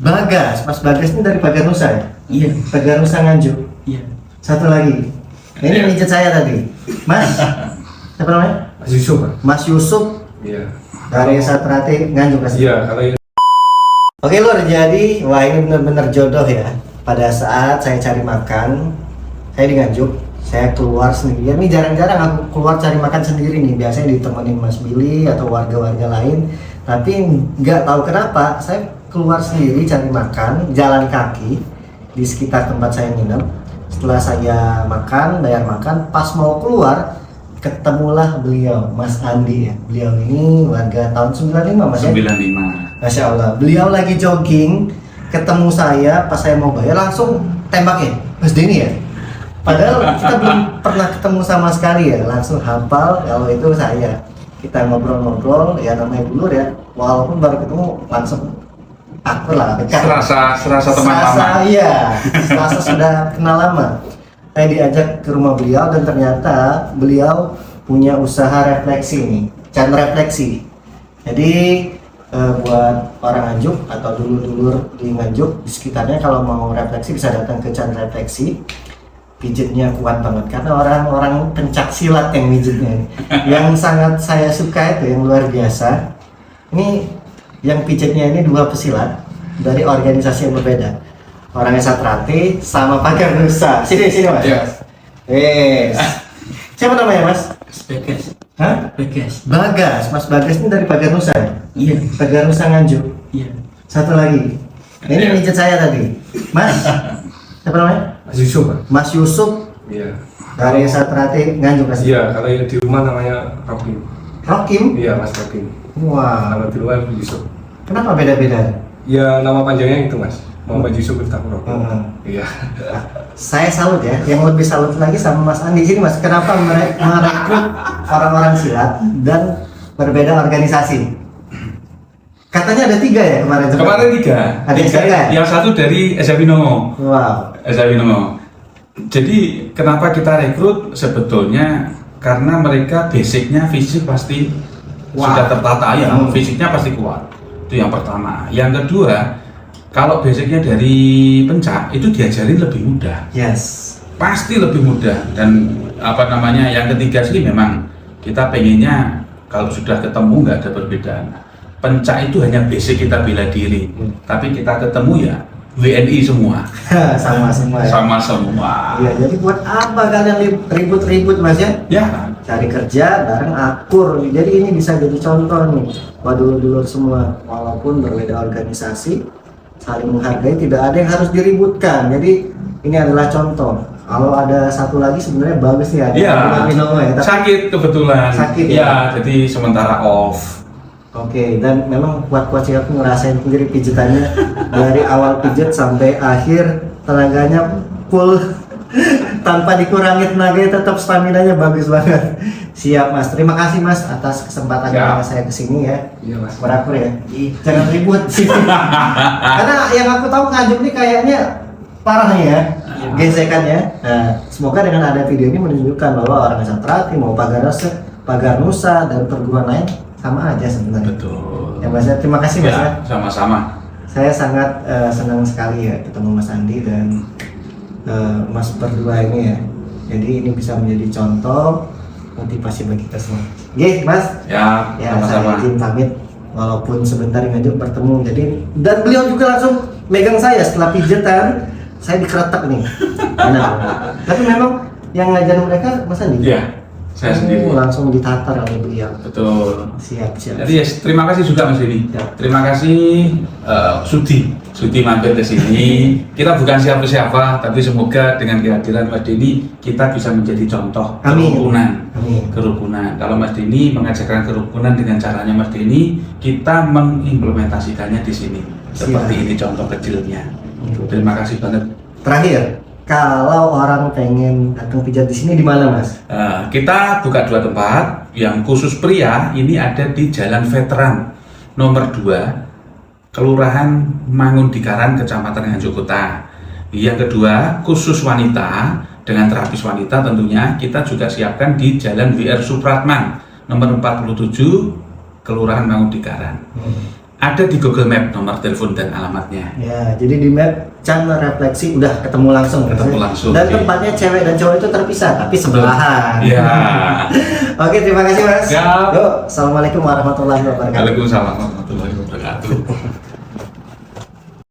Bagas, Mas Bagas ini dari Pagar Nusa ya? Iya. Pagar Nusa Nganjuk. Iya. Satu lagi. Nah, ini mijet saya tadi. Mas, siapa namanya? Mas Yusuf, Pak. Mas Yusuf Iya. dari Satrate Nganjuk. Mas. Iya, kalau ini Oke Lur, jadi wah ini benar-benar jodoh ya. Pada saat saya cari makan, saya di Nganjuk, saya keluar sendirian. Ini jarang-jarang aku keluar cari makan sendiri nih. Biasanya ditemenin Mas Billy atau warga-warga lain. Tapi nggak tahu kenapa, saya keluar sendiri cari makan, jalan kaki di sekitar tempat saya nginep. Setelah saya makan, bayar makan, pas mau keluar, ketemulah beliau, Mas Andi ya. Beliau ini warga tahun 95 Mas ya? 95. Masya Allah, beliau lagi jogging, ketemu saya, pas saya mau bayar langsung tembak ya, Mas Denny ya. Padahal kita belum pernah ketemu sama sekali ya, langsung hafal kalau itu saya. Kita ngobrol-ngobrol, ya namanya dulu ya, walaupun baru ketemu langsung akur lah, dekat. Serasa teman lama. Iya, serasa sudah kenal lama. Saya diajak ke rumah beliau dan ternyata beliau punya usaha refleksi nih, channel refleksi. Jadi buat orang Nganjuk atau dulur-dulur di Nganjuk di sekitarnya kalau mau refleksi bisa datang ke channel refleksi. Pijetnya kuat banget karena orang-orang pencak silat yang mijetnya ini. Yang sangat saya suka itu yang luar biasa. Ini yang pijetnya ini dua pesilat dari organisasi yang berbeda. Orangnya Satrate sama Pagar Nusa. Sini Mas. Iya. Siapa namanya Mas? Bagas. Hah? Bagas. Bagas. Mas Bagas ini dari Pagar Nusa ya? Iya. Pagar Nusa Nganjuk. Iya. Satu lagi. Ini Iya. mijet saya tadi. Mas. Siapa namanya? Mas Yusuf, Pak. Mas Yusuf Iya. dari Satrate Nganjuk Mas. Iya, kalau yang di rumah namanya Rokim. Rokim. Iya, Mas Rokim. Wah. Kalau di luar Yusuf. Kenapa beda-beda? Ya, nama panjangnya itu, Mas. Muhammad Yusuf Miftahul Rokim. Iya. Saya salut ya. Yang lebih salut lagi sama Mas Andi sini Mas. Kenapa mereka merekrut orang-orang silat dan berbeda organisasi? Katanya ada 3 ya kemarin. Kemarin 3. Ada 3. Yang satu dari Esa Binomo. Wow. Esa Binomo. Jadi kenapa kita rekrut sebetulnya karena mereka basicnya fisik pasti sudah tertata ya, fisiknya pasti kuat. Itu yang pertama. Yang kedua, kalau basicnya dari pencak itu diajarin lebih mudah. Yes. Pasti lebih mudah. Dan apa namanya, yang ketiga sih memang kita pengennya kalau sudah ketemu nggak ada perbedaan. Pencak itu hanya basic kita bela diri, tapi kita ketemu ya WNI semua. Sama semua ya. Sama semua. Iya, jadi buat apa kalian ribut-ribut Mas ya? Ya, Cari kerja bareng akur. Jadi ini bisa jadi contoh nih buat dulur-dulur semua. Walaupun berbeda organisasi, saling menghargai, tidak ada yang harus diributkan. Jadi ini adalah contoh. Kalau ada satu lagi sebenarnya bagus nih ada ya. Binomo ya. Tapi, Sakit kebetulan. Sakit ya? Ya, jadi sementara off. oke, dan memang kuat-kuat sih aku ngerasain sendiri pijetannya dari awal pijet sampai akhir tenaganya full tanpa dikurangi tenaganya, tetap staminanya bagus banget. Siap Mas, terima kasih Mas atas kesempatannya saya kesini ya. Iya, Mas. Berakur ya. Jangan ribut sih. Karena yang aku tahu Nganjuk nih kayaknya parah nih ya, gesekannya. Nah, semoga dengan ada video ini menunjukkan bahwa orang Satrate mau Pagar Nusa dan perguruan lain sama aja sebenarnya. Betul. Ya Mas, terima kasih Mas ya. Sama-sama. Saya sangat senang sekali ya ketemu Mas Andi dan Mas berdua ini ya. Jadi ini bisa menjadi contoh motivasi bagi kita semua. Oke, Mas. Ya, Ya, sama-sama. saya izin pamit walaupun sebentar Nganjuk bertemu. Jadi dan beliau juga langsung megang saya setelah pijetan, saya dikeretak nih. Enak. Tapi memang yang ngajarin mereka Mas Andi. Ya, saya sendiri. Langsung ditatar oleh beliau. Betul. Siap. Jadi ya, terima kasih juga Mas Denny. Ya. Terima kasih Sudi mampir ke sini. Kita bukan siapa-siapa, tapi semoga dengan kehadiran Mas Denny kita bisa menjadi contoh Amin. kerukunan. Amin. Kerukunan. Kalau Mas Denny mengajarkan kerukunan dengan caranya Mas Denny, kita mengimplementasikannya di sini. Seperti Siap. ini contoh kecilnya. Terima kasih banget. Terakhir, kalau orang pengen datang pijat di sini di mana Mas? Kita buka 2 tempat. Yang khusus pria ini ada di Jalan Veteran nomor 2, Kelurahan Mangundikaran, Kecamatan Nganjuk Kota. Yang kedua, khusus wanita dengan terapis wanita tentunya kita juga siapkan di Jalan WR Supratman nomor 47, Kelurahan Mangundikaran. Ada di Google Map nomor telepon dan alamatnya. Ya, jadi di map Chan Refleksi udah ketemu langsung. Ketemu langsung, Dan oke. tempatnya cewek dan cowok itu terpisah, tapi sebelahan. Ya. Oke, terima kasih Mas. Siap. Yuk, assalamualaikum warahmatullahi wabarakatuh. Waalaikumsalam warahmatullahi wabarakatuh.